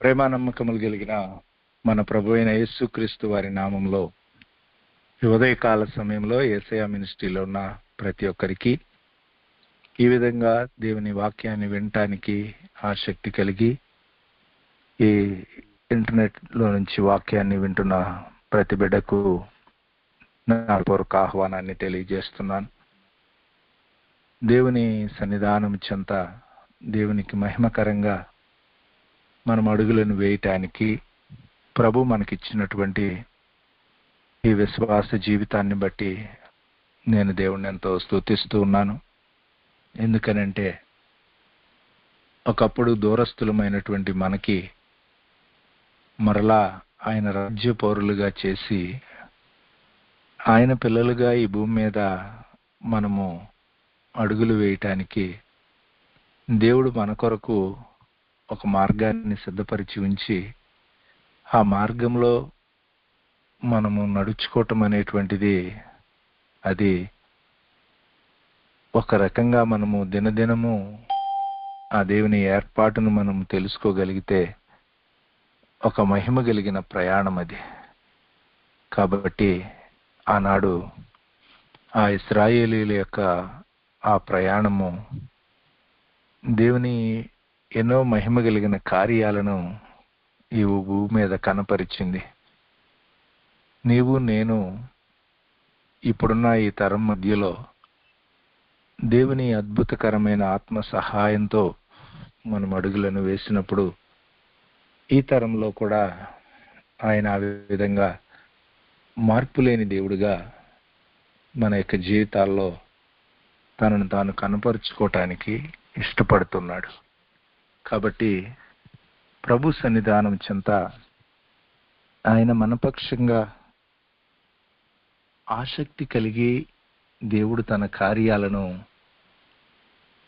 ప్రేమ నమ్మకములు కలిగిన మన ప్రభు అయిన యేసుక్రీస్తు వారి నామంలో ఈ ఉదయకాల సమయంలో యేసయ్య మినిస్ట్రీలో ఉన్న ప్రతి ఒక్కరికి ఈ విధంగా దేవుని వాక్యాన్ని వినటానికి ఆసక్తి కలిగి ఈ ఇంటర్నెట్ లో నుంచి వాక్యాన్ని వింటున్న ప్రతి బిడ్డకు నా పూర్వక ఆహ్వానాన్ని తెలియజేస్తున్నాను. దేవుని సన్నిధానం చెంత దేవునికి మహిమకరంగా మనం అడుగులను వేయటానికి ప్రభు మనకిచ్చినటువంటి ఈ విశ్వాస జీవితాన్ని బట్టి నేను దేవుణ్ణి ఎంతో స్తుతిస్తూ ఉన్నాను. ఎందుకనంటే ఒకప్పుడు దూరస్థులమైనటువంటి మనకి మరలా ఆయన రాజ్య పౌరులుగా చేసి ఆయన పిల్లలుగా ఈ భూమి మీద మనము అడుగులు వేయటానికి దేవుడు మన కొరకు ఒక మార్గాన్ని సిద్ధపరిచి ఉంచి ఆ మార్గంలో మనము నడుచుకోవటం అనేటువంటిది అది ఒక రకంగా మనము దినదినము ఆ దేవుని ఏర్పాటును మనం తెలుసుకోగలిగితే ఒక మహిమ కలిగిన ప్రయాణం అది. కాబట్టి ఆనాడు ఆ ఇశ్రాయేలీయుల యొక్క ఆ ప్రయాణము దేవుని ఎన్నో మహిమ కలిగిన కార్యాలను ఈ భూమి మీద కనపరిచింది. నీవు నేను ఇప్పుడున్న ఈ తరం మధ్యలో దేవుని అద్భుతకరమైన ఆత్మ సహాయంతో మనం అడుగులను వేసినప్పుడు ఈ తరంలో కూడా ఆయన ఆ విధంగా మార్పు లేని దేవుడుగా మన యొక్క జీవితాల్లో తనను తాను కనపరుచుకోవటానికి ఇష్టపడుతున్నాడు. కాబట్టి ప్రభు సన్నిధానం చెంత ఆయన మనపక్షంగా ఆసక్తి కలిగి దేవుడు తన కార్యాలను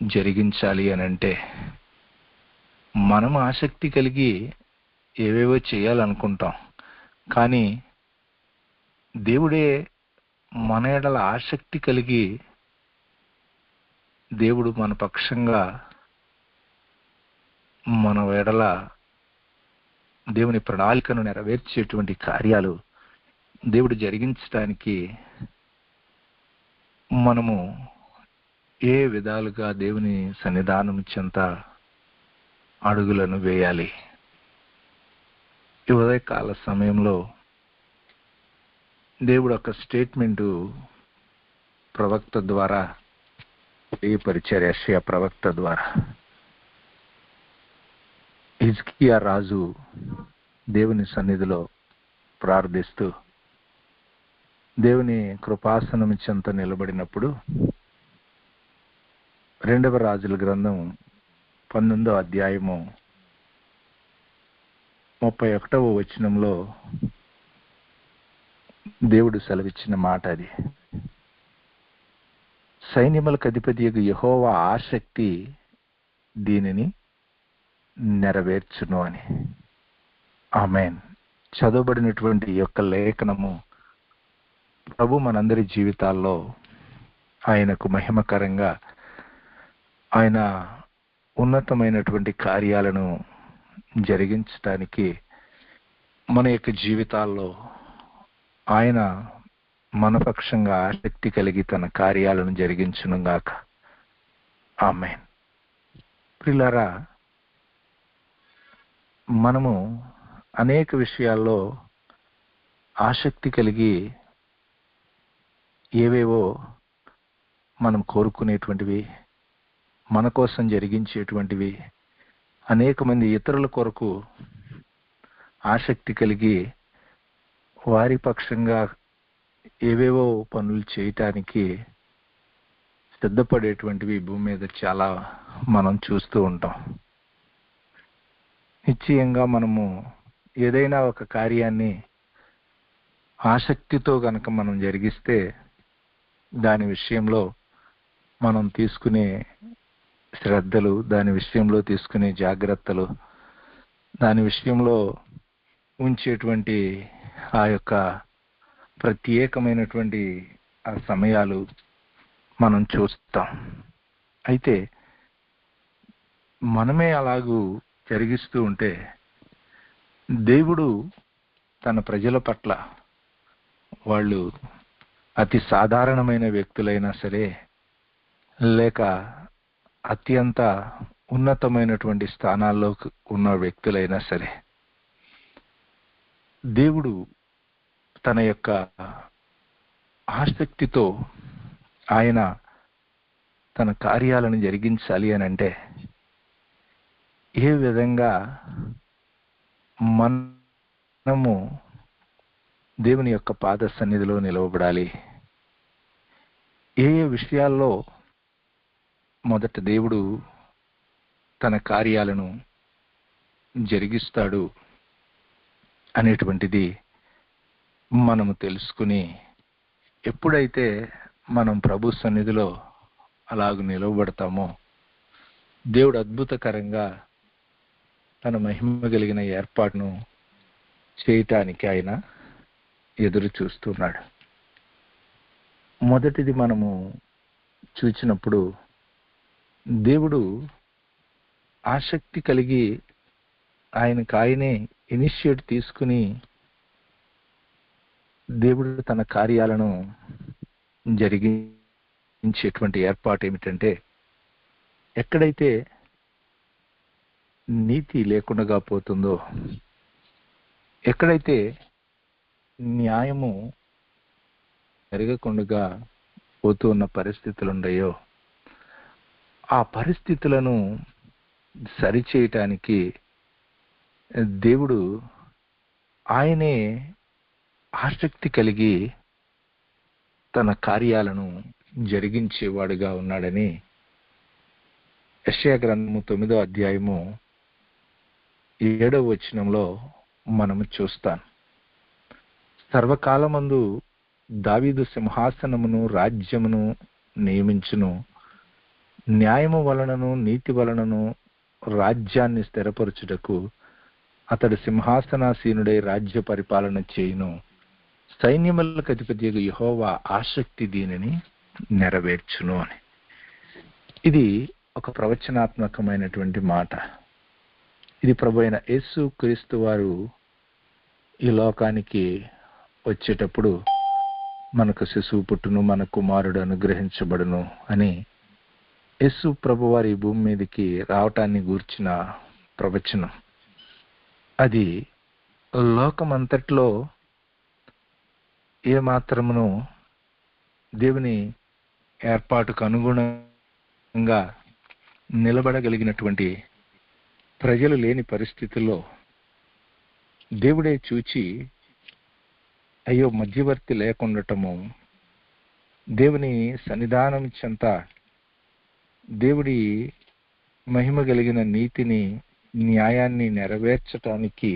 జరిగించాలి అని అంటే మనం ఆసక్తి కలిగి ఏవేవో చేయాలనుకుంటాం, కానీ దేవుడే మన ఎడల ఆసక్తి కలిగి దేవుడు మన పక్షంగా మన ఎడల దేవుని ప్రణాళికను నెరవేర్చేటువంటి కార్యాలు దేవుడు జరిగించడానికి మనము ఏ విధాలుగా దేవుని సన్నిధానం చెంత అడుగులను వేయాలి. ఈ ఉదయకాల సమయంలో దేవుడు ఒక స్టేట్మెంటు ప్రవక్త ద్వారా తెలియపరిచారు. యెషయా ప్రవక్త ద్వారా హిజ్కియా రాజు దేవుని సన్నిధిలో ప్రార్థిస్తూ దేవుని కృపాసనం చెంత నిలబడినప్పుడు 2వ రాజుల గ్రంథం 19వ అధ్యాయము 31వ వచనంలో దేవుడు సెలవిచ్చిన మాట అది. సైన్యములకు అధిపతియగు యెహోవా ఆసక్తి దీనిని నెరవేర్చును అని. ఆమేన్. చదవబడినటువంటి యొక్క లేఖనము ప్రభు మనందరి జీవితాల్లో ఆయనకు మహిమకరంగా ఆయన ఉన్నతమైనటువంటి కార్యాలను జరిగించడానికి మన యొక్క జీవితాల్లో ఆయన మనపక్షంగా ఆసక్తి కలిగి తన కార్యాలను జరిగించును గాక. ఆమేన్. ప్రియులారా, మనము అనేక విషయాల్లో ఆసక్తి కలిగి ఏవేవో మనం కోరుకునేటువంటివి, మన కోసం జరిగించేటువంటివి, అనేక మంది ఇతరుల కొరకు ఆసక్తి కలిగి వారి పక్షంగా ఏవేవో పనులు చేయటానికి సిద్ధపడేటువంటివి భూమి మీద చాలా మనం చూస్తూ ఉంటాం. నిశ్చయంగా మనము ఏదైనా ఒక కార్యాన్ని ఆసక్తితో గనక మనం జరిగిస్తే దాని విషయంలో మనం తీసుకునే శ్రద్ధలు, దాని విషయంలో తీసుకునే జాగ్రత్తలు, దాని విషయంలో ఉంచేటువంటి ఆ యొక్క ప్రత్యేకమైనటువంటి ఆ సమయాలు మనం చూస్తాం. అయితే మనమే అలాగూ జరిగిస్తూ ఉంటే దేవుడు తన ప్రజల పట్ల వాళ్ళు అతి సాధారణమైన వ్యక్తులైనా సరే, లేక అత్యంత ఉన్నతమైనటువంటి స్థానాల్లో ఉన్న వ్యక్తులైనా సరే, దేవుడు తన యొక్క ఆసక్తితో ఆయన తన కార్యాలను జరిగించాలి అని అంటే ఏ విధంగా మనము దేవుని యొక్క పాద సన్నిధిలో నిలవబడాలి, ఏ ఏ విషయాల్లో మొదట దేవుడు తన కార్యాలను జరిగిస్తాడు అనేటువంటిది మనము తెలుసుకుని, ఎప్పుడైతే మనం ప్రభు సన్నిధిలో అలాగ నిలవబడతామో దేవుడు అద్భుతకరంగా తన మహిమ కలిగిన ఏర్పాటును చేయటానికి ఆయన ఎదురు చూస్తున్నాడు. మొదటిది మనము చూసినప్పుడు దేవుడు ఆసక్తి కలిగి ఆయనే ఇనిషియేట్ తీసుకుని దేవుడు తన కార్యాలను జరిగించేటువంటి ఏర్పాటు ఏమిటంటే, ఎక్కడైతే నీతి లేకుండా పోతుందో, ఎక్కడైతే న్యాయము జరగకుండా పోతూ ఉన్న పరిస్థితులు ఉన్నాయో, ఆ పరిస్థితులను సరిచేయటానికి దేవుడు ఆయనే ఆసక్తి కలిగి తన కార్యాలను జరిగించేవాడుగా ఉన్నాడని యెషయా గ్రంథము 9వ అధ్యాయము 7వ వచనంలో మనము చూస్తాం. సర్వకాలమందు దావీదు సింహాసనమును రాజ్యమును నియమించును, న్యాయము వలనను నీతి వలనను రాజ్యాన్ని స్థిరపరచుటకు అతడు సింహాసనాసీనుడై రాజ్య పరిపాలన చేయును, సైన్యములకు అధిపతియగు యెహోవా ఆసక్తి దీనిని నెరవేర్చును అని. ఇది ఒక ప్రవచనాత్మకమైనటువంటి మాట. ఇది ప్రభువైన యేసు క్రీస్తు వారు ఈ లోకానికి వచ్చేటప్పుడు మనకు శిశువు పుట్టును, మన కుమారుడు అనుగ్రహించబడును అని యేసు ప్రభు వారి భూమి మీదకి రావటాన్ని గూర్చిన ప్రవచనం. అది లోకమంతట్లో ఏ మాత్రమును దేవుని ఏర్పాటుకు అనుగుణంగా నిలబడగలిగినటువంటి ప్రజలు లేని పరిస్థితుల్లో దేవుడే చూచి, అయ్యో మధ్యవర్తి లేకుండటము, దేవుని సన్నిధానం చెంత దేవుడి మహిమ కలిగిన నీతిని న్యాయాన్ని నెరవేర్చటానికి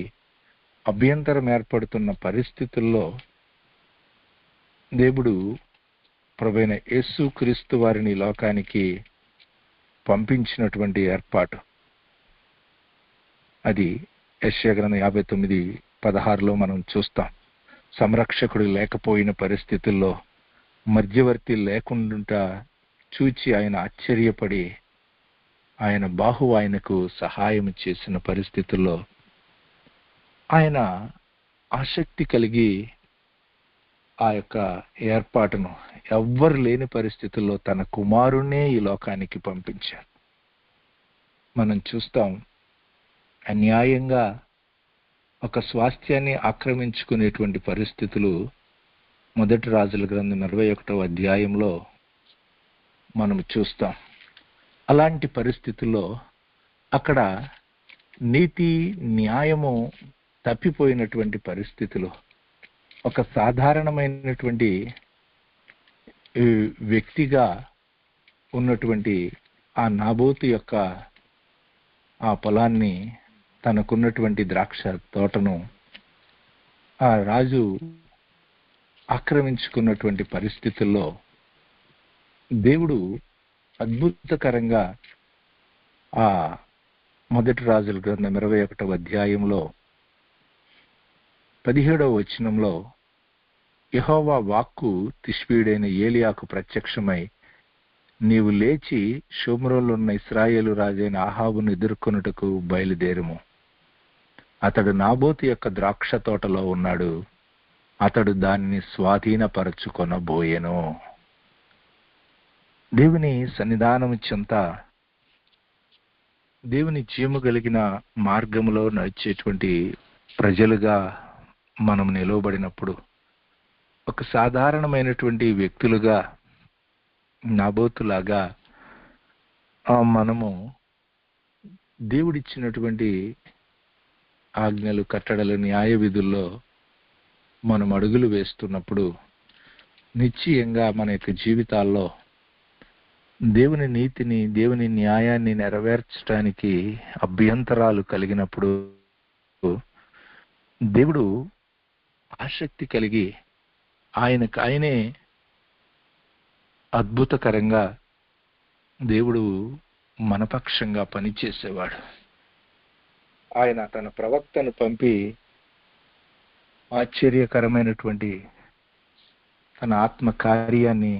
అభ్యంతరం ఏర్పడుతున్న పరిస్థితుల్లో దేవుడు ప్రభువైన యేసు క్రీస్తు వారిని లోకానికి పంపించినటువంటి ఏర్పాటు. అది యెషయా గ్రంథం 59:16లో మనం చూస్తాం. సంరక్షకుడు లేకపోయిన పరిస్థితుల్లో, మధ్యవర్తి లేకుండా చూచి ఆయన ఆశ్చర్యపడి ఆయన బాహువు ఆయనకు సహాయం చేసిన పరిస్థితుల్లో ఆయన ఆసక్తి కలిగి ఆ యొక్క ఏర్పాటును ఎవ్వరు లేని పరిస్థితుల్లో తన కుమారుణ్ణే ఈ లోకానికి పంపించారు. మనం చూస్తాం, అన్యాయంగా ఒక స్వాస్థ్యాన్ని ఆక్రమించుకునేటువంటి పరిస్థితులు మొదటి రాజుల గ్రంథం 21వ అధ్యాయంలో మనం చూస్తాం. అలాంటి పరిస్థితుల్లో అక్కడ నీతి న్యాయము తప్పిపోయినటువంటి పరిస్థితులు, ఒక సాధారణమైనటువంటి వ్యక్తిగా ఉన్నటువంటి ఆ నాబోతు యొక్క ఆ పొలాన్ని, తనకున్నటువంటి ద్రాక్ష తోటను ఆ రాజు ఆక్రమించుకున్నటువంటి పరిస్థితుల్లో దేవుడు అద్భుతకరంగా ఆ మొదటి రాజుల గ్రంథం 21వ అధ్యాయంలో 17వ వచనంలో యెహోవా వాక్కు తిష్బీయుడైన ఏలియాకు ప్రత్యక్షమై, నీవు లేచి షోమ్రోనులో ఉన్న ఇశ్రాయేలు రాజైన అహాబును ఎదుర్కొనుటకు బయలుదేరుము, అతడు నాబోతు యొక్క ద్రాక్ష తోటలో ఉన్నాడు, అతడు దానిని స్వాధీనపరచుకొనబోయెను. దేవుని సన్నిధానము చెంత, దేవుని జీవము కలిగిన మార్గములో నడిచేటువంటి ప్రజలుగా మనం నిలవబడినప్పుడు, ఒక సాధారణమైనటువంటి వ్యక్తులుగా నాబోతులాగా మనము దేవుడిచ్చినటువంటి ఆజ్ఞలు, కట్టడలు, న్యాయ విధుల్లో మనం అడుగులు వేస్తున్నప్పుడు నిశ్చయంగా మన యొక్క జీవితాల్లో దేవుని నీతిని, దేవుని న్యాయాన్ని నెరవేర్చడానికి అభ్యంతరాలు కలిగినప్పుడు దేవుడు ఆసక్తి కలిగి ఆయనే అద్భుతకరంగా దేవుడు మనపక్షంగా పనిచేసేవాడు. ఆయన తన ప్రవక్తను పంపి ఆశ్చర్యకరమైనటువంటి తన ఆత్మ కార్యాన్ని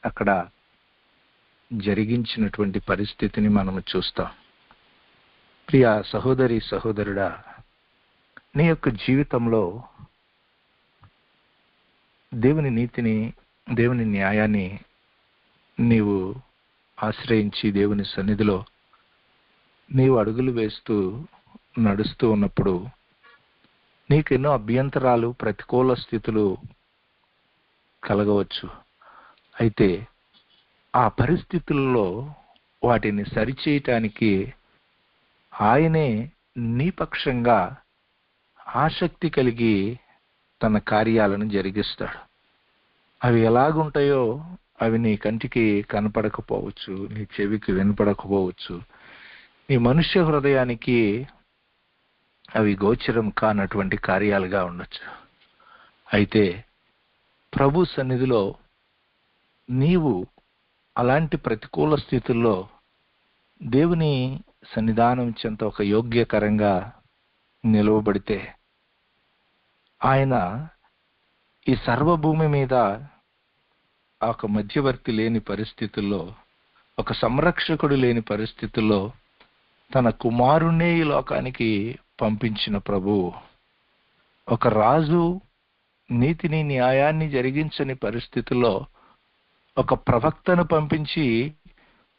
అక్కడ జరిగించినటువంటి పరిస్థితిని మనము చూస్తాం. ప్రియ సహోదరి, సహోదరుడా, నీ యొక్క జీవితంలో దేవుని నీతిని, దేవుని న్యాయాన్ని నీవు ఆశ్రయించి దేవుని సన్నిధిలో నీవు అడుగులు వేస్తూ నడుస్తూ ఉన్నప్పుడు నీకెన్నో అభ్యంతరాలు, ప్రతికూల స్థితులు కలగవచ్చు. అయితే ఆ పరిస్థితుల్లో వాటిని సరిచేయటానికి ఆయనే నీ పక్షంగా ఆసక్తి కలిగి తన కార్యాలను జరిగిస్తాడు. అవి ఎలాగుంటాయో అవి నీ కంటికి కనపడకపోవచ్చు, నీ చెవికి వినపడకపోవచ్చు, నీ మనుష్య హృదయానికి అవి గోచరం కానటువంటి కార్యాలుగా ఉండొచ్చు. అయితే ప్రభు సన్నిధిలో నీవు అలాంటి ప్రతికూల స్థితుల్లో దేవుని సన్నిధానం చెంత ఒక యోగ్యకరంగా నిలవబడితే ఆయన ఈ సర్వభూమి మీద ఒక మధ్యవర్తి లేని పరిస్థితుల్లో, ఒక సంరక్షకుడు లేని పరిస్థితుల్లో తన కుమారుణ్ణే ఈ లోకానికి పంపించిన ప్రభువు, ఒక రాజు నీతిని, న్యాయాన్ని జరిగించని పరిస్థితుల్లో ఒక ప్రవక్తను పంపించి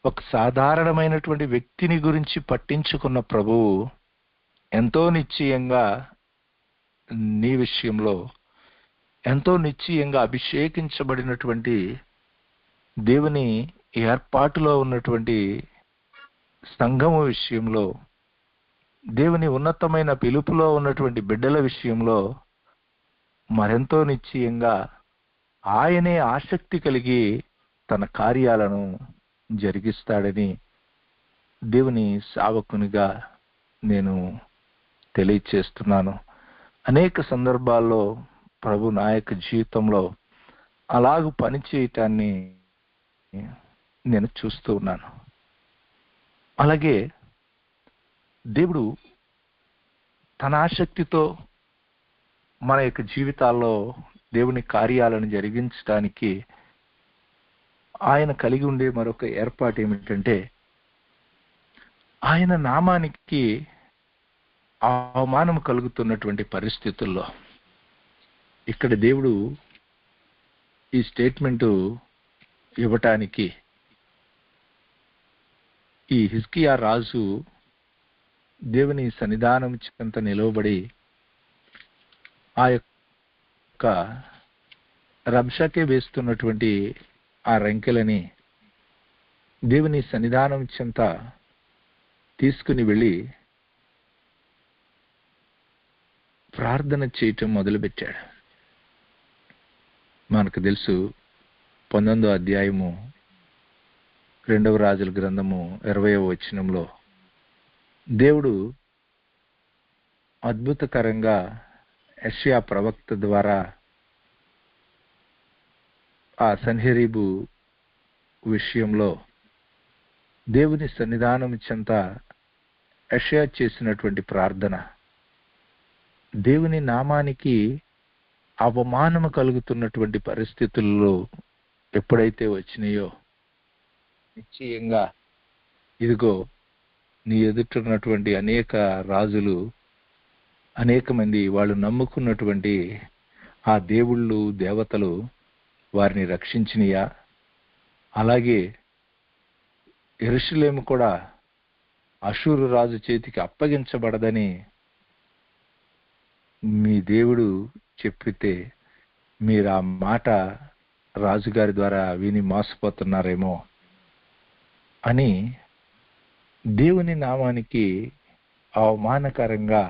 ఒక సాధారణమైనటువంటి వ్యక్తిని గురించి పట్టించుకున్న ప్రభువు ఎంతో నిశ్చయంగా నీ విషయంలో, ఎంతో నిశ్చయంగా అభిషేకించబడినటువంటి దేవుని ఏర్పాటులో ఉన్నటువంటి సంఘము విషయంలో, దేవుని ఉన్నతమైన పిలుపులో ఉన్నటువంటి బిడ్డల విషయంలో మరెంతో నిశ్చయంగా ఆయనే ఆసక్తి కలిగి తన కార్యాలను జరిగిస్తాడని దేవుని సేవకునిగా నేను తెలియచేస్తున్నాను. అనేక సందర్భాల్లో ప్రభు నా యొక్క జీవితంలో అలాగూ పని చేయటాన్ని నేను చూస్తూ ఉన్నాను. అలాగే దేవుడు తన ఆసక్తితో మన యొక్క జీవితాల్లో దేవుని కార్యాలను జరిగించడానికి ఆయన కలిగి ఉండే మరొక ఏర్పాటు ఏమిటంటే, ఆయన నామానికి అవమానం కలుగుతున్నటువంటి పరిస్థితుల్లో ఇక్కడ దేవుడు ఈ స్టేట్మెంటు ఇవ్వటానికి ఈ హిజ్కియా రాజు దేవుని సన్నిధానం చెంత నిలవబడి ఆ యొక్క రబ్షకే వేస్తున్నటువంటి ఆ రంకెలని దేవుని సన్నిధానం చెంత తీసుకుని వెళ్ళి ప్రార్థన చేయటం మొదలుపెట్టాడు. మనకు తెలుసు 19వ అధ్యాయము 2వ రాజుల గ్రంథము 20వ వచనంలో దేవుడు అద్భుతకరంగా యెషయా ప్రవక్త ద్వారా ఆ సన్హెరీబు విషయంలో దేవుని సన్నిధానం చెంత యెషయా చేసినటువంటి ప్రార్థన దేవుని నామానికి అవమానము కలుగుతున్నటువంటి పరిస్థితుల్లో ఎప్పుడైతే వచ్చినాయో నిశ్చయంగా ఇదిగో నీ ఎదుటున్నటువంటి అనేక రాజులు అనేక మంది వాళ్ళు నమ్ముకున్నటువంటి ఆ దేవుళ్ళు దేవతలు వారిని రక్షించినయా? అలాగే యెరూషలేము కూడా అషూరు రాజు చేతికి అప్పగించబడదని మీ దేవుడు చెప్పితే మీరు ఆ మాట రాజుగారి ద్వారా విని మోసపోతున్నారేమో అని దేవుని నామానికి అవమానకరంగా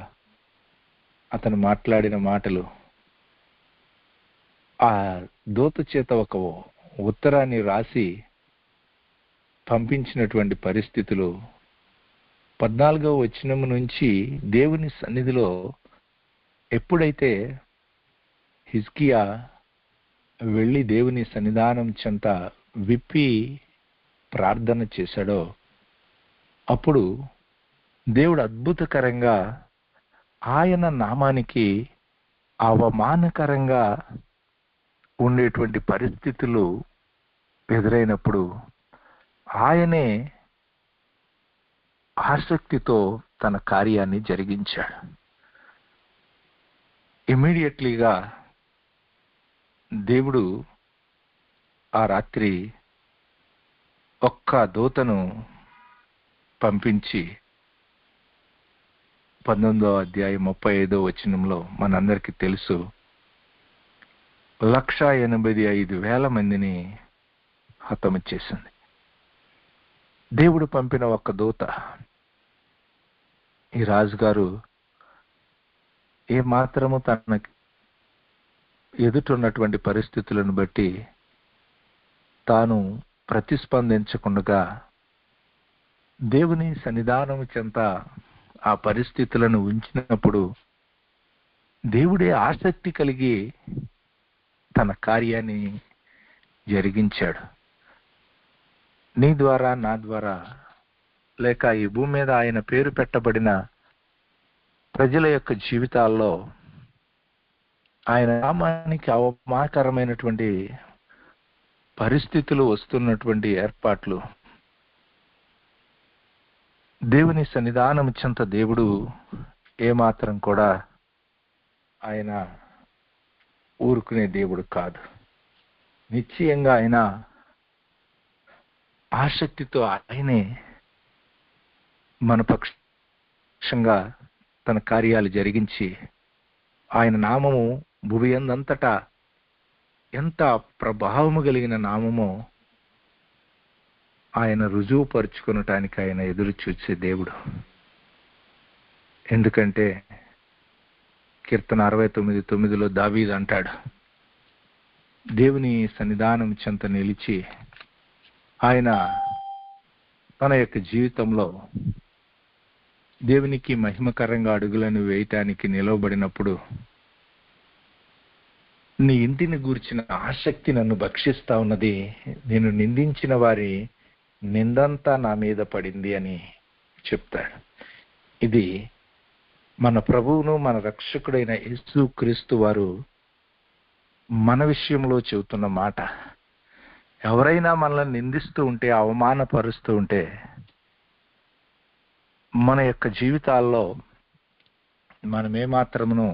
అతను మాట్లాడిన మాటలు, ఆ దూత చేత ఒక ఉత్తరాన్ని రాసి పంపించినటువంటి పరిస్థితులు 14వ వచనం నుంచి దేవుని సన్నిధిలో ఎప్పుడైతే హిజ్కియా వెళ్ళి దేవుని సన్నిధానం చెంత విప్పి ప్రార్థన చేశాడో అప్పుడు దేవుడు అద్భుతకరంగా ఆయన నామానికి అవమానకరంగా ఉండేటువంటి పరిస్థితులు ఎదురైనప్పుడు ఆయనే ఆసక్తితో తన కార్యాన్ని జరిగించాడు. ఇమ్మీడియట్లీగా దేవుడు ఆ రాత్రి ఒక్క దూతను పంపించి 19వ అధ్యాయం 35వ వచనంలో మనందరికీ తెలుసు, 185,000 మందిని హతము చేసింది. దేవుడు పంపిన ఒక్క దూత. ఈ రాజుగారు ఏ మాత్రము తన ఎదుటున్నటువంటి పరిస్థితులను బట్టి తాను ప్రతిస్పందించకుండా దేవుని సన్నిధానం చెంత ఆ పరిస్థితులను ఉంచినప్పుడు దేవుడే ఆసక్తి కలిగి తన కార్యాన్ని జరిగించాడు. నీ ద్వారా, నా ద్వారా, లేక ఈ భూమి మీద ఆయన పేరు పెట్టబడిన ప్రజల యొక్క జీవితాల్లో ఆయన నామానికి అవమానకరమైనటువంటి పరిస్థితులు వస్తున్నటువంటి ఏర్పాట్లు దేవుని సన్నిధానం చెంత దేవుడు ఏమాత్రం కూడా ఆయన ఊరుకునే దేవుడు కాదు. నిశ్చయంగా ఆయన ఆసక్తితో ఆయనే మన పక్షంగా తన కార్యాలు జరిగించి ఆయన నామము భూమి అందంతటా ఎంత ప్రభావము కలిగిన నామమో ఆయన రుజువుపరుచుకొనటానికి ఆయన ఎదురు చూసే దేవుడు. ఎందుకంటే కీర్తన 69:9లో దావీదు అంటాడు, దేవుని సన్నిధానం చెంత నిలిచి ఆయన తన యొక్క జీవితంలో దేవునికి మహిమకరంగా అడుగులను వేయటానికి నిలవబడినప్పుడు నీ ఇంటిని గూర్చిన ఆసక్తి నన్ను భక్షిస్తా ఉన్నది, నేను నిందించిన వారి నిందంతా నా మీద పడింది అని చెప్తాడు. ఇది మన ప్రభువును మన రక్షకుడైన యేసు క్రీస్తు వారు మన విషయంలో చెబుతున్న మాట. ఎవరైనా మనల్ని నిందిస్తూ ఉంటే, అవమానపరుస్తూ ఉంటే మన యొక్క జీవితాల్లో మనం ఏమాత్రమును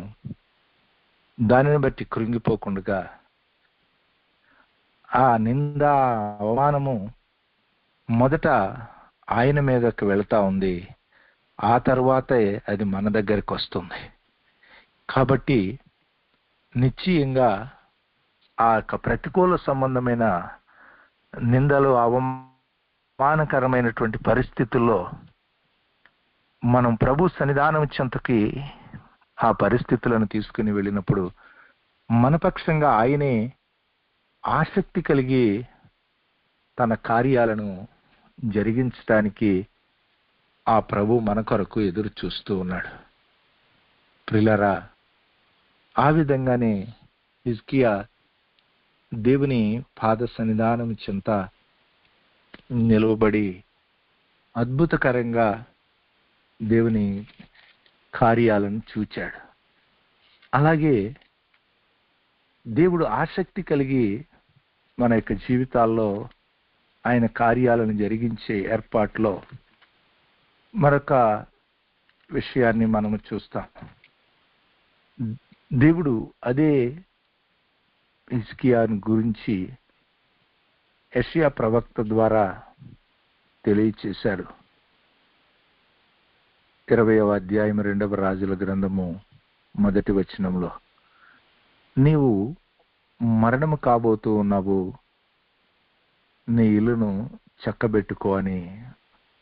దానిని బట్టి కృంగిపోకుండా ఆ నింద, అవమానము మొదట ఆయన మీదకి వెళ్తా ఉంది, ఆ తర్వాతే అది మన దగ్గరికి వస్తుంది. కాబట్టి నిశ్చయంగా ఆ యొక్క ప్రతికూల సంబంధమైన నిందలు, అవమానకరమైనటువంటి పరిస్థితుల్లో మనం ప్రభు సన్నిధానం చెంతకి ఆ పరిస్థితులను తీసుకుని వెళ్ళినప్పుడు మన పక్షంగా ఆయనే ఆసక్తి కలిగి తన కార్యాలను జరిగించడానికి ఆ ప్రభు మన కొరకు ఎదురు చూస్తూ ఉన్నాడు. ప్రియులారా, ఆ విధంగానే హిజ్కియా దేవుని పాద సన్నిధానం చెంత నిలవబడి అద్భుతకరంగా దేవుని కార్యాలను చూచాడు. అలాగే దేవుడు ఆసక్తి కలిగి మన యొక్క జీవితాల్లో ఆయన కార్యాలను జరిగించే ఏర్పాట్లో మరొక విషయాన్ని మనము చూస్తాం. దేవుడు అదే హిజ్కియాను గురించి యెషయా ప్రవక్త ద్వారా తెలియచేశాడు. 20వ అధ్యాయం 2వ రాజుల గ్రంథము 1వ వచనంలో, నీవు మరణము కాబోతూ ఉన్నావు, నీ ఇల్లును చక్కబెట్టుకో అని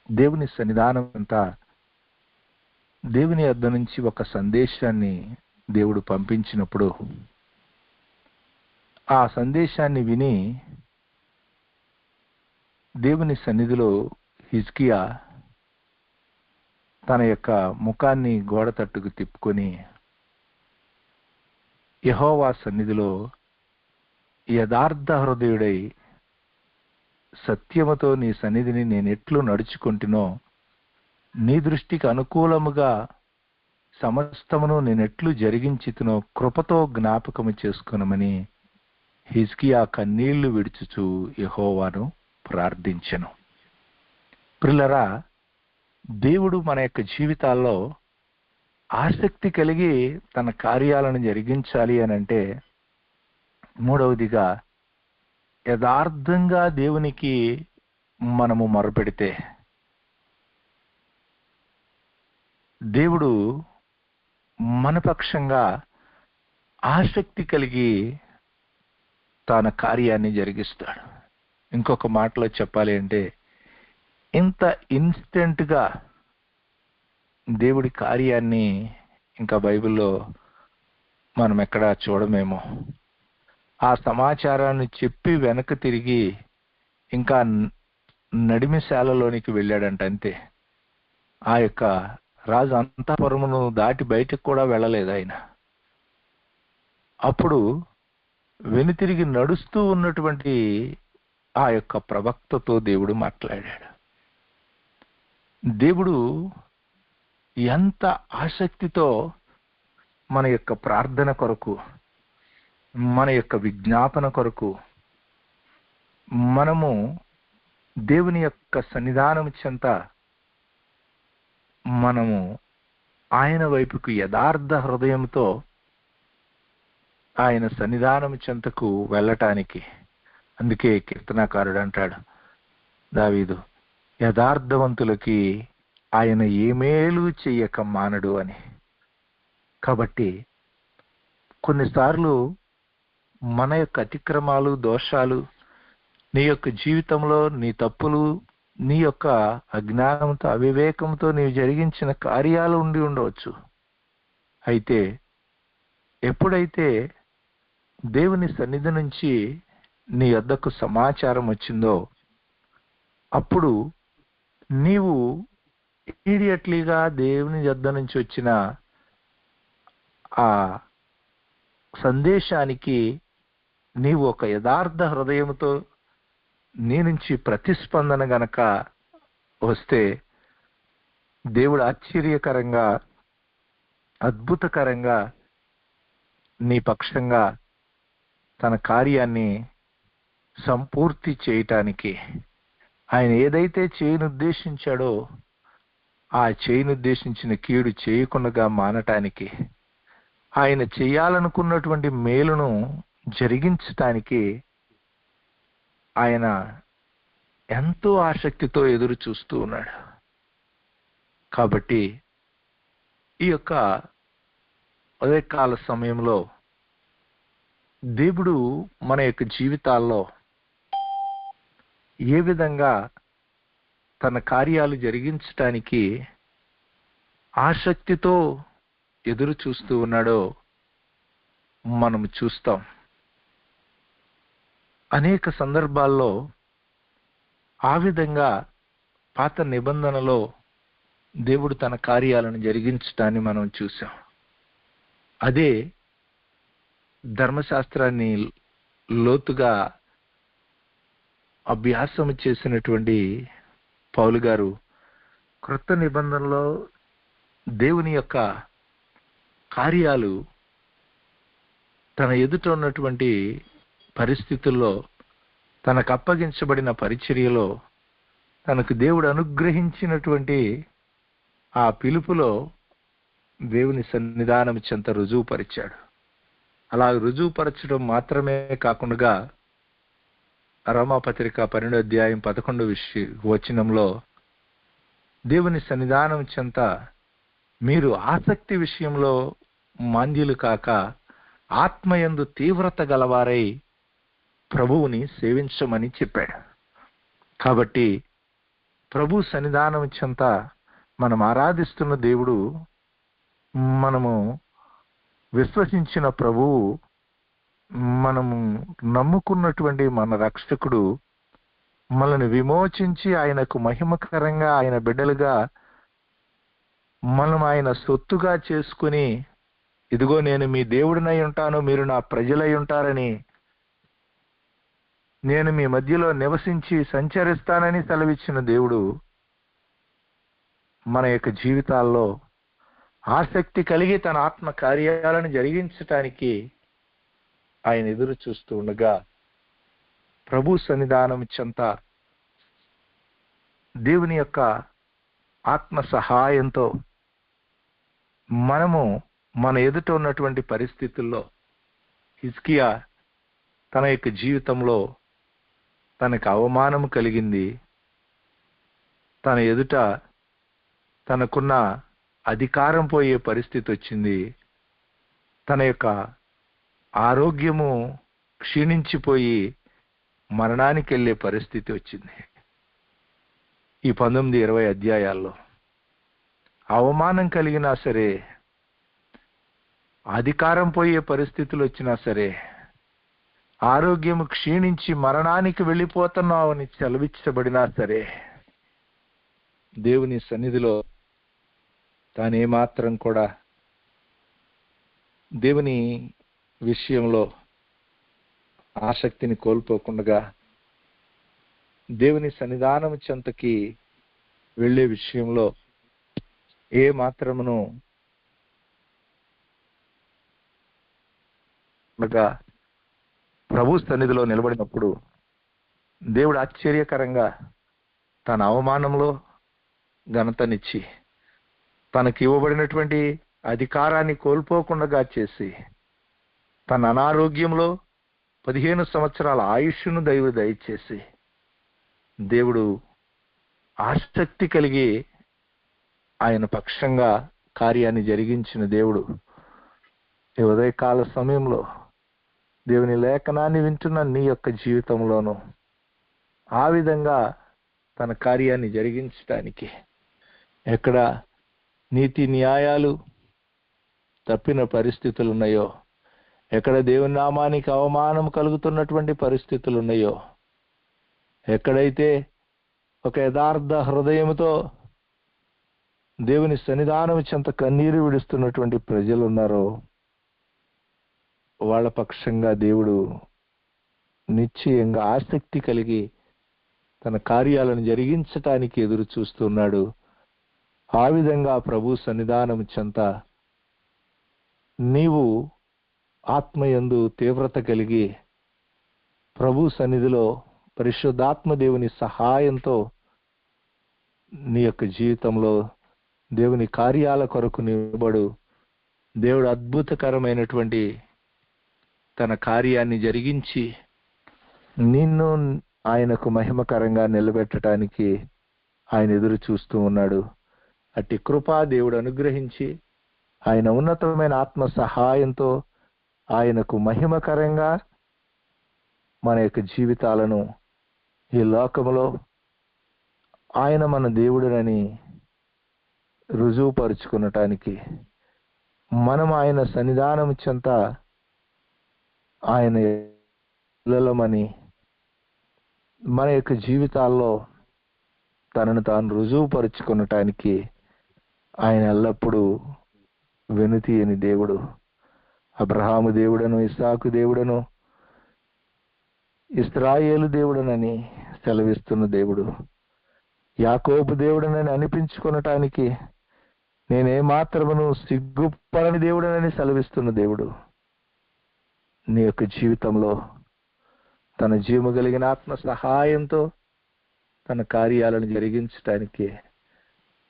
దేవుని సన్నిధానం అంతా దేవుని యొద్ద నుంచి ఒక సందేశాన్ని దేవుడు పంపించినప్పుడు ఆ సందేశాన్ని విని దేవుని సన్నిధిలో హిజ్కియా తన యొక్క ముఖాన్ని గోడ తట్టుకు తిప్పుకొని యెహోవా సన్నిధిలో యథార్థ హృదయుడై సత్యముతో నీ సన్నిధిని నేనెట్లు నడుచుకుంటునో, నీ దృష్టికి అనుకూలముగా సమస్తమును నేనెట్లు జరిగించితునో కృపతో జ్ఞాపకము చేసుకునమని హిజ్కియా కన్నీళ్లు విడుచుచు యెహోవాను ప్రార్థించెను. ప్రియులారా, దేవుడు మన యొక్క జీవితాల్లో ఆసక్తి కలిగి తన కార్యాలను జరిగించాలి అని అంటే, మూడవదిగా యథార్థంగా దేవునికి మనము మొరపెడితే దేవుడు మన పక్షంగా ఆసక్తి కలిగి తన కార్యాన్ని జరిగిస్తాడు. ఇంకొక మాటలో చెప్పాలి అంటే, ఇంత ఇన్స్టెంట్గా దేవుడి కార్యాన్ని ఇంకా బైబిల్లో మనం ఎక్కడా చూడమేమో. ఆ సమాచారాన్ని చెప్పి వెనక్కి తిరిగి ఇంకా నడిమిశాలలోనికి వెళ్ళాడంట, అంతే. ఆ యొక్క రాజు అంతఃపురమును దాటి బయటకు కూడా వెళ్ళలేదు ఆయన. అప్పుడు వెనుతిరిగి నడుస్తూ ఉన్నటువంటి ఆ యొక్క ప్రవక్తతో దేవుడు మాట్లాడాడు. దేవుడు ఎంత ఆసక్తితో మన యొక్క ప్రార్థన కొరకు, మన యొక్క విజ్ఞాపన కొరకు మనము దేవుని యొక్క సన్నిధానం చెంత మనము ఆయన వైపుకు యథార్థ హృదయంతో ఆయన సన్నిధానం చెంతకు వెళ్ళటానికి, అందుకే కీర్తనాకారుడు అంటాడు దావీదు, యథార్థవంతులకి ఆయన ఏ మేలు చెయ్యక మానడు అని. కాబట్టి కొన్నిసార్లు మన యొక్క అతిక్రమాలు, దోషాలు, నీ యొక్క జీవితంలో నీ తప్పులు, నీ యొక్క అజ్ఞానంతో, అవివేకంతో నీవు జరిగించిన కార్యాలు ఉండి ఉండవచ్చు. అయితే ఎప్పుడైతే దేవుని సన్నిధి నుంచి నీ వద్దకు సమాచారం వచ్చిందో అప్పుడు నీవు ఇమీడియట్లీగా దేవుని వద్ద నుంచి వచ్చిన ఆ సందేశానికి నీవు ఒక యథార్థ హృదయంతో నీ నుంచి ప్రతిస్పందన గనక వస్తే దేవుడు ఆశ్చర్యకరంగా, అద్భుతకరంగా నీ పక్షంగా తన కార్యాన్ని సంపూర్తి చేయటానికి, ఆయన ఏదైతే చేయనుద్దేశించాడో ఆ చేయనుద్దేశించిన కీడు చేయకుండా మానటానికి, ఆయన చేయాలనుకున్నటువంటి మేలును జరిగించటానికి ఆయన ఎంతో ఆసక్తితో ఎదురు చూస్తూ ఉన్నాడు. కాబట్టి ఈ యొక్క ఉదయకాల సమయంలో దేవుడు మన యొక్క జీవితాల్లో ఏ విధంగా తన కార్యాలు జరిగించటానికి ఆసక్తితో ఎదురు చూస్తూ ఉన్నాడో మనం చూస్తాం. అనేక సందర్భాల్లో ఆ విధంగా పాత నిబంధనలో దేవుడు తన కార్యాలను జరిగించటాన్ని మనం చూసాం. అదే ధర్మశాస్త్రాన్ని లోతుగా అభ్యాసం చేసినటువంటి పౌలు గారు క్రొత్త నిబంధనలో దేవుని యొక్క కార్యాలు తన ఎదుట ఉన్నటువంటి పరిస్థితుల్లో, తనకు అప్పగించబడిన పరిచర్యలో, తనకు దేవుడు అనుగ్రహించినటువంటి ఆ పిలుపులో దేవుని సన్నిధానం చెంత రుజువుపరిచాడు. అలా రుజువుపరచడం మాత్రమే కాకుండా రోమాపత్రిక 12వ అధ్యాయం 11వ వచనంలో దేవుని సన్నిధానం చెంత మీరు ఆసక్తి విషయంలో మాంద్యులు కాక ఆత్మయందు తీవ్రత గలవారై ప్రభువుని సేవించమని చెప్పాడు. కాబట్టి ప్రభు సన్నిధానం చెంత మనం ఆరాధిస్తున్న దేవుడు, మనము విశ్వసించిన ప్రభువు, మనము నమ్ముకున్నటువంటి మన రక్షకుడు మనల్ని విమోచించి ఆయనకు మహిమకరంగా ఆయన బిడ్డలుగా మనం ఆయన సొత్తుగా చేసుకుని, ఇదిగో నేను మీ దేవుడినై ఉంటాను, మీరు నా ప్రజలై ఉంటారని, నేను మీ మధ్యలో నివసించి సంచరిస్తానని సెలవిచ్చిన దేవుడు మన యొక్క జీవితాల్లో ఆసక్తి కలిగి తన ఆత్మ కార్యాలను జరిగించటానికి ఆయన ఎదురు చూస్తూ ఉండగా ప్రభు సన్నిధానం చెంత దేవుని యొక్క ఆత్మ సహాయంతో మనము మన ఎదుట ఉన్నటువంటి పరిస్థితుల్లో హిజ్కియా తన యొక్క జీవితంలో తనకు అవమానం కలిగింది, తన ఎదుట తనకున్న అధికారం పోయే పరిస్థితి వచ్చింది, తన యొక్క ఆరోగ్యము క్షీణించిపోయి మరణానికి వెళ్ళే పరిస్థితి వచ్చింది. ఈ 19-20 అధ్యాయాల్లో అవమానం కలిగినా సరే, అధికారం పోయే పరిస్థితులు వచ్చినా సరే, ఆరోగ్యము క్షీణించి మరణానికి వెళ్ళిపోతున్నావని సెలవిచ్చబడినా సరే, దేవుని సన్నిధిలో తానేమాత్రం కూడా దేవుని విషయంలో ఆసక్తిని కోల్పోకుండా దేవుని సన్నిధానం చెంతకి వెళ్ళే విషయంలో ఏ మాత్రమును ప్రభు సన్నిధిలో నిలబడినప్పుడు దేవుడు ఆశ్చర్యకరంగా తన అవమానంలో ఘనతనిచ్చి తనకి ఇవ్వబడినటువంటి అధికారాన్ని కోల్పోకుండా చేసి, తన అనారోగ్యంలో 15 సంవత్సరాల ఆయుష్ను దయచేసి దేవుడు ఆసక్తి కలిగి ఆయన పక్షంగా కార్యాన్ని జరిగించిన దేవుడు ఈ ఉదయకాల సమయంలో దేవుని లేఖనాన్ని వింటున్న నీ యొక్క జీవితంలోనూ ఆ విధంగా తన కార్యాన్ని జరిగించడానికి, ఎక్కడ నీతి న్యాయాలు తప్పిన పరిస్థితులు ఉన్నాయో, ఎక్కడ దేవుని నామానికి అవమానం కలుగుతున్నటువంటి పరిస్థితులు ఉన్నాయో, ఎక్కడైతే ఒక యథార్థ హృదయంతో దేవుని సన్నిధానం చెంత కన్నీరు విడుస్తున్నటువంటి ప్రజలు ఉన్నారో, వాళ్ళ పక్షంగా దేవుడు నిశ్చయంగా ఆసక్తి కలిగి తన కార్యాలను జరిగించటానికి ఎదురు చూస్తున్నాడు. ఆ విధంగా ప్రభు సన్నిధానం చెంత నీవు ఆత్మయందు తీవ్రత కలిగి ప్రభు సన్నిధిలో పరిశుద్ధాత్మ దేవుని సహాయంతో నీ యొక్క జీవితంలో దేవుని కార్యాల కొరకు నిలబడు. దేవుడు అద్భుతకరమైనటువంటి తన కార్యాన్ని జరిగించి నిన్ను ఆయనకు మహిమకరంగా నిలబెట్టడానికి ఆయన ఎదురు చూస్తూ ఉన్నాడు. అట్టి కృపా దేవుడు అనుగ్రహించి ఆయన ఉన్నతమైన ఆత్మ సహాయంతో ఆయనకు మహిమకరంగా మన యొక్క జీవితాలను ఈ లోకములో ఆయన మన దేవుడునని రుజువుపరుచుకునటానికి, మనం ఆయన సన్నిధానం చెంత ఆయన పిల్లలమని మన యొక్క జీవితాల్లో తనను తాను రుజువుపరుచుకునటానికి ఆయన ఎల్లప్పుడూ వెనుతీయని దేవుడు. అబ్రహాము దేవుడను, ఇస్సాకు దేవుడను, ఇశ్రాయేలు దేవుడనని సెలవిస్తున్న దేవుడు, యాకోబు దేవుడనని అనిపించుకొనటానికి నేనేమాత్రమును సిగ్గుపడని దేవుడనని సెలవిస్తున్న దేవుడు నీ యొక్క జీవితంలో తన జీవము కలిగిన ఆత్మ సహాయంతో తన కార్యాలను జరిగించటానికి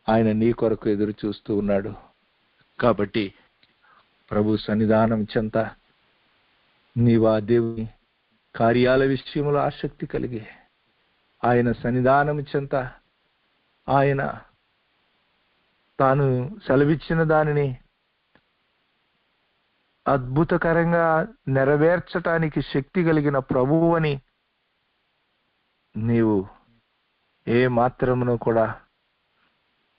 ఆయన నీ కొరకు ఎదురు చూస్తూ ఉన్నాడు. కాబట్టి ప్రభు సన్నిధానం చెంత నీవు ఆ దేవుని కార్యాల విషయంలో ఆసక్తి కలిగి ఆయన సన్నిధానం చెంత ఆయన తాను సెలవిచ్చిన దానిని అద్భుతకరంగా నెరవేర్చటానికి శక్తి కలిగిన ప్రభువు అని నీవు ఏ మాత్రమును కూడా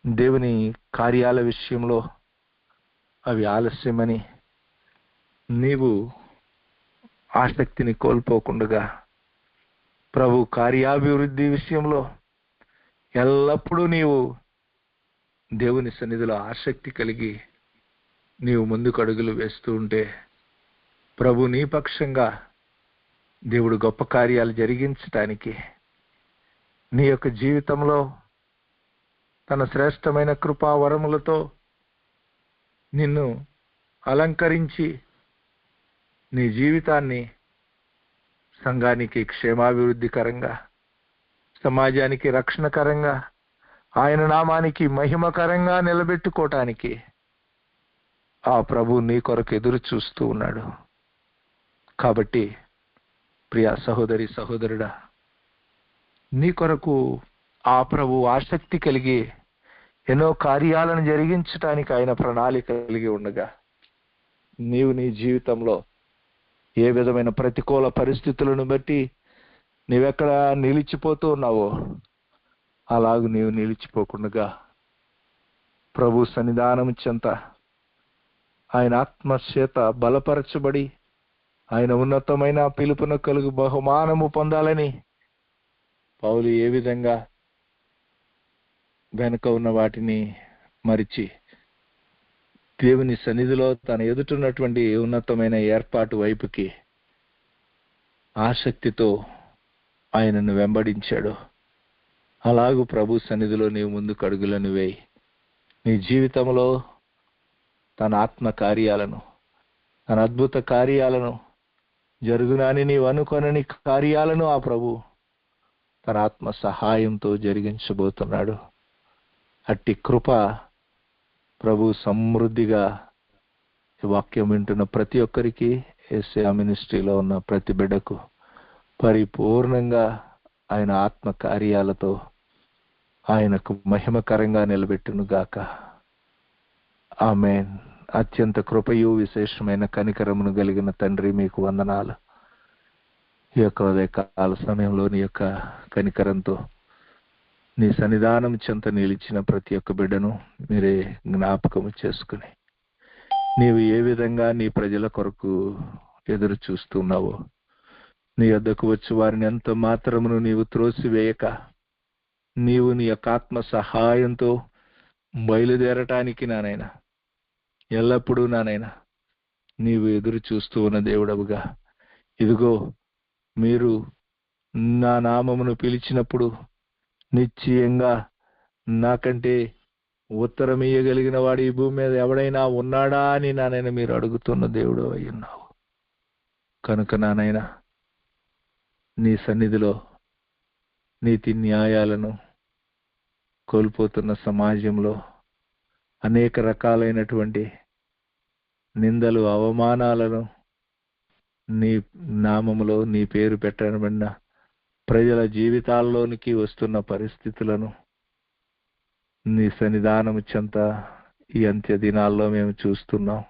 దేవుని కార్యాల విషయంలో అవి ఆలస్యమని నీవు ఆసక్తిని కోల్పోకుండా ప్రభు కార్యాభివృద్ధి విషయంలో ఎల్లప్పుడూ నీవు దేవుని సన్నిధిలో ఆసక్తి కలిగి నీవు ముందుకు అడుగులు వేస్తూ ఉంటే ప్రభు నీ పక్షంగా దేవుడు గొప్ప కార్యాలు జరిగించటానికి నీ యొక్క జీవితంలో తన శ్రేష్టమైన కృపా వరములతో నిన్ను అలంకరించి నీ జీవితాన్ని సంఘానికి క్షేమాభివృద్ధికరంగా, సమాజానికి రక్షణకరంగా, ఆయన నామానికి మహిమకరంగా నిలబెట్టుకోవటానికి ఆ ప్రభు నీ కొరకు ఎదురు చూస్తూ ఉన్నాడు. కాబట్టి ప్రియ సహోదరి సహోదరుడా, నీ కొరకు ఆ ప్రభు ఆసక్తి కలిగి ఎన్నో కార్యాలను జరిగించటానికి ఆయన ప్రణాళిక కలిగి ఉండగా నీవు నీ జీవితంలో ఏ విధమైన ప్రతికూల పరిస్థితులను బట్టి నీవెక్కడ నిలిచిపోతూ ఉన్నావో అలాగూ నీవు నిలిచిపోకుండా ప్రభు సన్నిధానం చెంత ఆయన ఆత్మచేత బలపరచబడి ఆయన ఉన్నతమైన పిలుపున కలుగు బహుమానము పొందాలని పౌలు ఏ విధంగా వెనుక ఉన్న వాటిని మరిచి దేవుని సన్నిధిలో తన ఎదుటున్నటువంటి ఉన్నతమైన ఏర్పాటు వైపుకి ఆసక్తితో ఆయనను వెంబడించాడు. అలాగూ ప్రభు సన్నిధిలో నీవు ముందుకు అడుగులను వేయి. నీ జీవితంలో తన ఆత్మ కార్యాలను, తన అద్భుత కార్యాలను, జరుగునని నీవు అనుకొనని కార్యాలను ఆ ప్రభు తన ఆత్మ సహాయంతో జరిగించబోతున్నాడు. అట్టి కృప ప్రభు సమృద్ధిగా ఈ వాక్యం వింటున్న ప్రతి ఒక్కరికి, యేసయ్య మినిస్ట్రీలో ఉన్న ప్రతి బిడ్డకు పరిపూర్ణంగా ఆయన ఆత్మ కార్యాలతో ఆయనకు మహిమకరంగా నిలబెట్టును గాక. ఆమేన్. అత్యంత కృపయు విశేషమైన కనికరమును కలిగిన తండ్రి, మీకు వందనాలు. ఈ యొక్క ఉదయకాల సమయంలో నీ యొక్క కనికరంతో నీ సన్నిధానం చెంత నిలిచిన ప్రతి ఒక్క బిడ్డను మీరే జ్ఞాపకము చేసుకుని నీవు ఏ విధంగా నీ ప్రజల కొరకు ఎదురు చూస్తున్నావో, నీ వద్దకు వచ్చి వారిని ఎంత మాత్రమును నీవు త్రోసివేయక నీవు నీ యొక్క ఆత్మ సహాయంతో బయలుదేరటానికి నానైనా ఎల్లప్పుడూ నానైనా నీవు ఎదురు చూస్తూ ఉన్న దేవుడవుగా, ఇదిగో మీరు నా నామమును పిలిచినప్పుడు నిశ్చయంగా నాకంటే ఉత్తరం ఇయ్యగలిగిన వాడు ఈ భూమి మీద ఎవడైనా ఉన్నాడా అని నానైనా మీరు అడుగుతున్న దేవుడు అయి ఉన్నావు. కనుక నానైనా నీ సన్నిధిలో నీతి న్యాయాలను కోల్పోతున్న సమాజంలో అనేక రకాలైనటువంటి నిందలు, అవమానాలను నీ నామములో నీ పేరు పెట్టబడిన ప్రజల జీవితాల్లోనికి వస్తున్న పరిస్థితులను నీ సన్నిధానము చెంత ఈ అంత్య దినాల్లో మేము చూస్తున్నాం.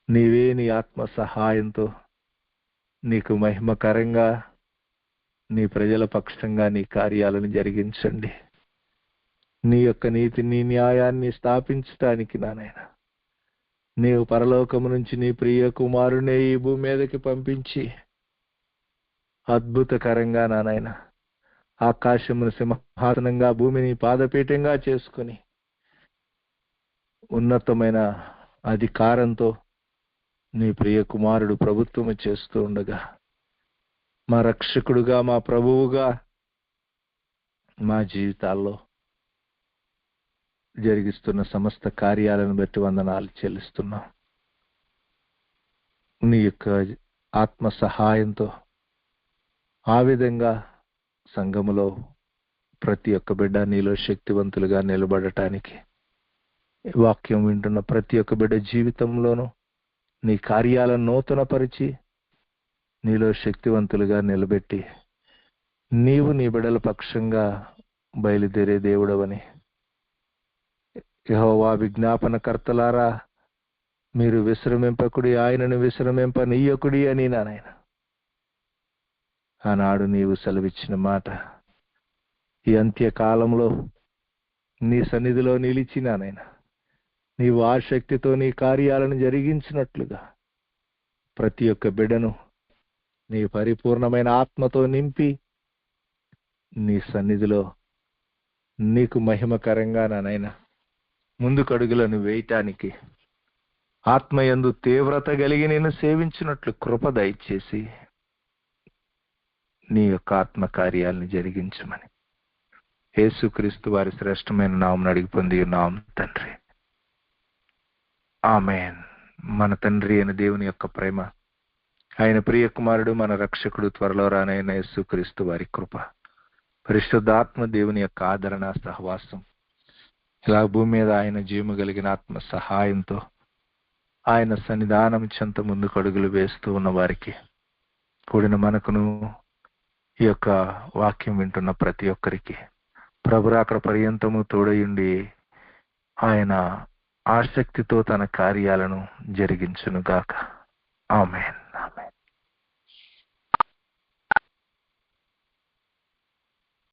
నీవే నీ ఆత్మ సహాయంతో నీకు మహిమకరంగా నీ ప్రజల పక్షంగా నీ కార్యాలను జరిగించండి. నీ యొక్క నీతిని, న్యాయాన్ని స్థాపించటానికి నాయనా నీవు పరలోకము నుంచి నీ ప్రియ కుమారునే ఈ భూమి మీదకి పంపించి అద్భుతకరంగా నాయనా ఆకాశమును సింహాసనంగా, భూమిని పాదపీఠంగా చేసుకుని ఉన్నతమైన అధికారంతో నీ ప్రియ కుమారుడు ప్రభుత్వము చేస్తూ ఉండగా, మా రక్షకుడుగా, మా ప్రభువుగా మా జీవితాల్లో జరిగిస్తున్న సమస్త కార్యాలను బట్టి వందనాలు చెల్లిస్తున్నాం. నీ యొక్క ఆత్మ సహాయంతో ఆ విధంగా సంఘములో ప్రతి ఒక్క బిడ్డ నీలో శక్తివంతులుగా నిలబడటానికి వాక్యం వింటున్న ప్రతి ఒక్క బిడ్డ జీవితంలోనూ నీ కార్యాలను నూతనపరిచి నీలో శక్తివంతులుగా నిలబెట్టి నీవు నీ బిడ్డల పక్షంగా బయలుదేరే దేవుడవని, యెహోవా విజ్ఞాపనకర్తలారా మీరు విశ్రమింపకుడి, ఆయనను విశ్రమింపనీయకుడి అని నాయన ఆనాడు నీవు సెలవిచ్చిన మాట ఈ అంత్యకాలంలో నీ సన్నిధిలో నిలిచినానైనా నీవు ఆసక్తితో నీ కార్యాలను జరిగించినట్లుగా ప్రతి ఒక్క బిడ్డను నీ పరిపూర్ణమైన ఆత్మతో నింపి నీ సన్నిధిలో నీకు మహిమకరంగా నాయనా ముందుకడుగులను వేయటానికి ఆత్మయందు తీవ్రత కలిగి నేను సేవించినట్లు కృప దయచేసి నీ యొక్క ఆత్మ కార్యాలను జరిగించమని యేసుక్రీస్తు వారి శ్రేష్టమైన నామమున అడిగి పొంది ఉన్నాం తండ్రి, ఆమేన్. మన తండ్రి అయిన దేవుని యొక్క ప్రేమ, ఆయన ప్రియ కుమారుడు మన రక్షకుడు త్వరలో రానైన యేసుక్రీస్తు వారి కృప, పరిశుద్ధాత్మ దేవుని యొక్క ఆదరణ సహవాసం ఇలా భూమి మీద ఆయన జీవము కలిగిన ఆత్మ సహాయంతో ఆయన సన్నిధానం చెంత ముందుకు అడుగులు వేస్తూ ఉన్న వారికి కూడిన మనకును ఈ యొక్క వాక్యం వింటున్న ప్రతి ఒక్కరికి ప్రభు అక్కడ పర్యంతము తోడయుండి ఆయన ఆసక్తితో తన కార్యాలను జరిగించునుగాక. ఆమేన్.